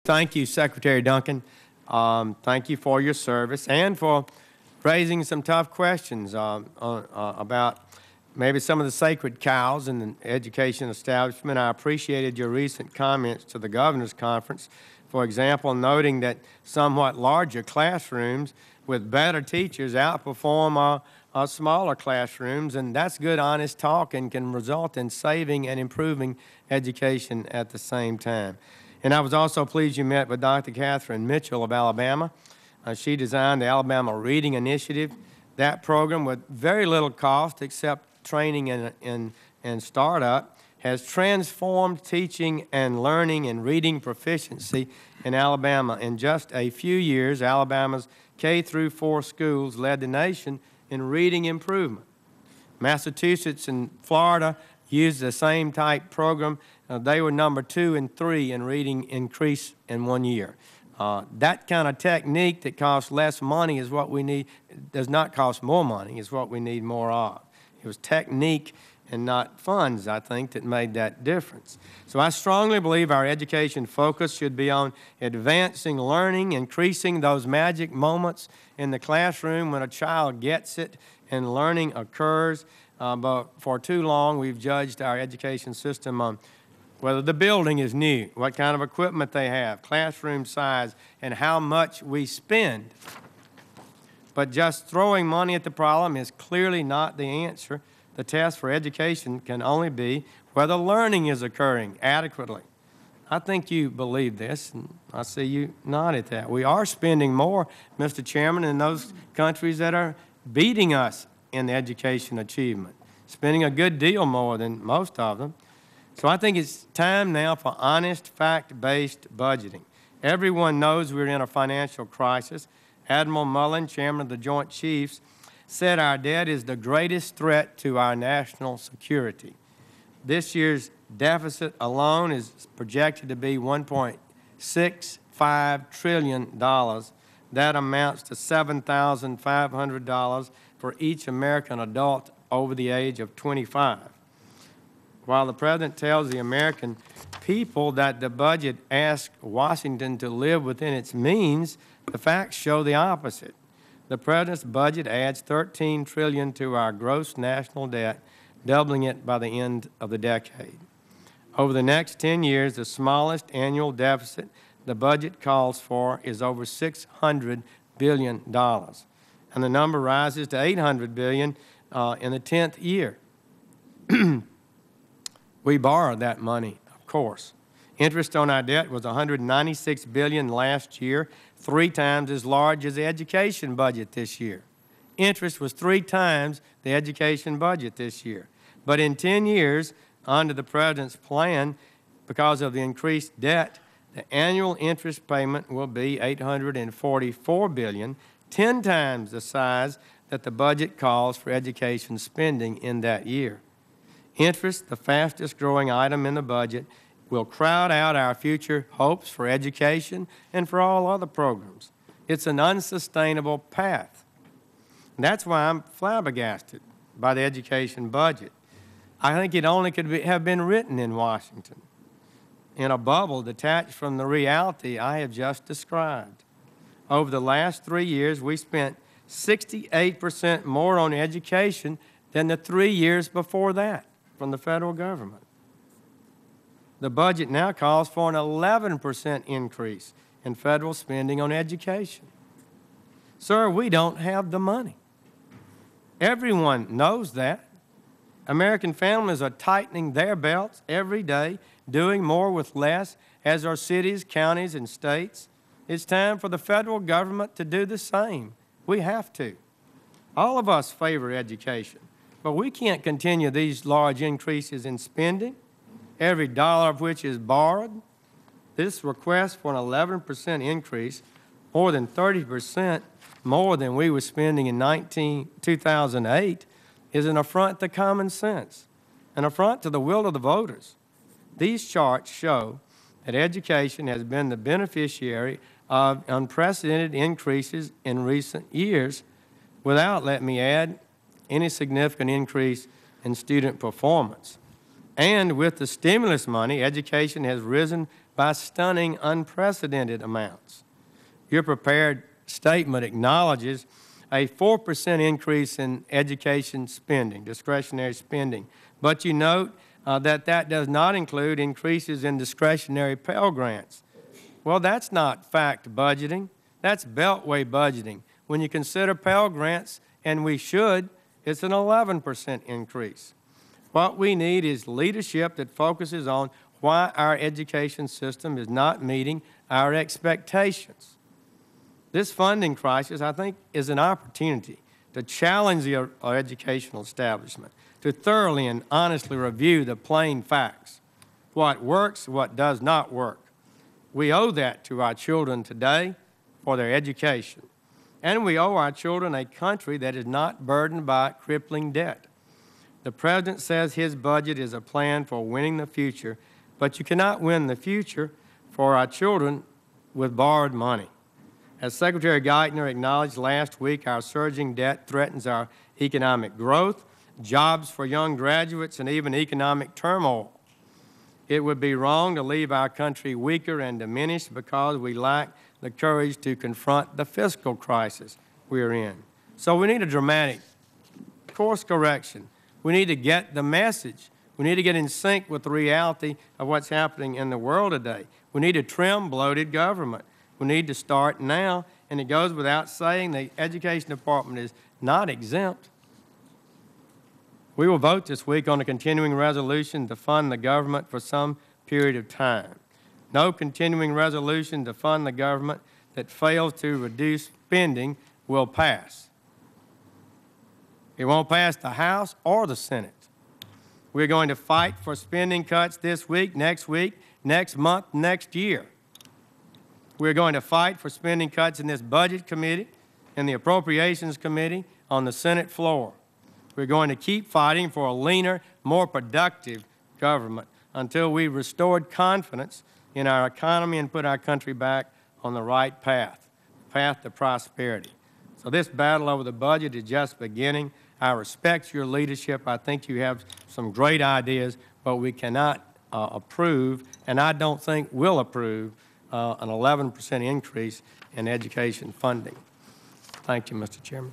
Thank you, Secretary Duncan. Thank you for your service and for raising some tough questions about maybe some of the sacred cows in the education establishment. I appreciated your recent comments to the Governor's Conference. For example, noting that somewhat larger classrooms with better teachers outperform smaller classrooms, and that's good, honest talk and can result in saving and improving education at the same time. And I was also pleased you met with Dr. Catherine Mitchell of Alabama. She designed the Alabama Reading Initiative. That program, with very little cost except training and startup, has transformed teaching and learning and reading proficiency in Alabama. In just a few years, Alabama's K-4 schools led the nation in reading improvement. Massachusetts and Florida used the same type program. They were number 2 and 3 in reading increase in 1 year. That kind of technique that costs less money is what we need, does not cost more money, is what we need more of. It was technique and not funds, I think, that made that difference. So I strongly believe our education focus should be on advancing learning, increasing those magic moments in the classroom when a child gets it and learning occurs. But for too long, we've judged our education system on whether the building is new, what kind of equipment they have, classroom size, and how much we spend. But just throwing money at the problem is clearly not the answer. The test for education can only be whether learning is occurring adequately. I think you believe this, and I see you nod at that. We are spending more, Mr. Chairman, in those countries that are beating us in education achievement, spending a good deal more than most of them. So I think it's time now for honest, fact-based budgeting. Everyone knows we're in a financial crisis. Admiral Mullen, Chairman of the Joint Chiefs, said our debt is the greatest threat to our national security. This year's deficit alone is projected to be $1.65 trillion. That amounts to $7,500 for each American adult over the age of 25. While the President tells the American people that the budget asks Washington to live within its means, the facts show the opposite. The President's budget adds $13 trillion to our gross national debt, doubling it by the end of the decade. Over the next 10 years, the smallest annual deficit the budget calls for is over $600 billion, and the number rises to $800 billion in the 10th year. We borrowed that money, of course. Interest on our debt was $196 billion last year, 3 times as large as the education budget this year. Interest was 3 times the education budget this year. But in 10 years, under the President's plan, because of the increased debt, the annual interest payment will be $844 billion, 10 times the size that the budget calls for education spending in that year. Interest, the fastest growing item in the budget, will crowd out our future hopes for education and for all other programs. It's an unsustainable path. And that's why I'm flabbergasted by the education budget. I think it only could have been written in Washington, in a bubble detached from the reality I have just described. Over the last 3 years, we spent 68% more on education than the 3 years before that from the federal government. The budget now calls for an 11% increase in federal spending on education. Sir, we don't have the money. Everyone knows that. American families are tightening their belts every day, doing more with less, as are cities, counties, and states. It's time for the federal government to do the same. We have to. All of us favor education, but we can't continue these large increases in spending, every dollar of which is borrowed. This request for an 11% increase, more than 30% more than we were spending in 2008, is an affront to common sense, an affront to the will of the voters. These charts show that education has been the beneficiary of unprecedented increases in recent years without, let me add, any significant increase in student performance. And with the stimulus money, education has risen by stunning, unprecedented amounts. Your prepared statement acknowledges a 4% increase in education spending, discretionary spending, but you note that that does not include increases in discretionary Pell Grants. Well, that's not fact budgeting. That's beltway budgeting. When you consider Pell Grants, and we should, it's an 11% increase. What we need is leadership that focuses on why our education system is not meeting our expectations. This funding crisis, I think, is an opportunity to challenge our educational establishment, to thoroughly and honestly review the plain facts, what works, what does not work. We owe that to our children today for their education. And we owe our children a country that is not burdened by crippling debt. The President says his budget is a plan for winning the future, but you cannot win the future for our children with borrowed money. As Secretary Geithner acknowledged last week, our surging debt threatens our economic growth, jobs for young graduates, and even economic turmoil. It would be wrong to leave our country weaker and diminished because we lack the courage to confront the fiscal crisis we're in. So we need a dramatic course correction. We need to get the message. We need to get in sync with the reality of what's happening in the world today. We need to trim bloated government. We need to start now, and it goes without saying the Education Department is not exempt. We will vote this week on a continuing resolution to fund the government for some period of time. No continuing resolution to fund the government that fails to reduce spending will pass. It won't pass the House or the Senate. We're going to fight for spending cuts this week, next month, next year. We're going to fight for spending cuts in this Budget Committee, in the Appropriations Committee, on the Senate floor. We're going to keep fighting for a leaner, more productive government until we've restored confidence in our economy and put our country back on the right path, path to prosperity. So this battle over the budget is just beginning. I respect your leadership. I think you have some great ideas, but we cannot approve, and I don't think will approve, an 11% increase in education funding. Thank you, Mr. Chairman.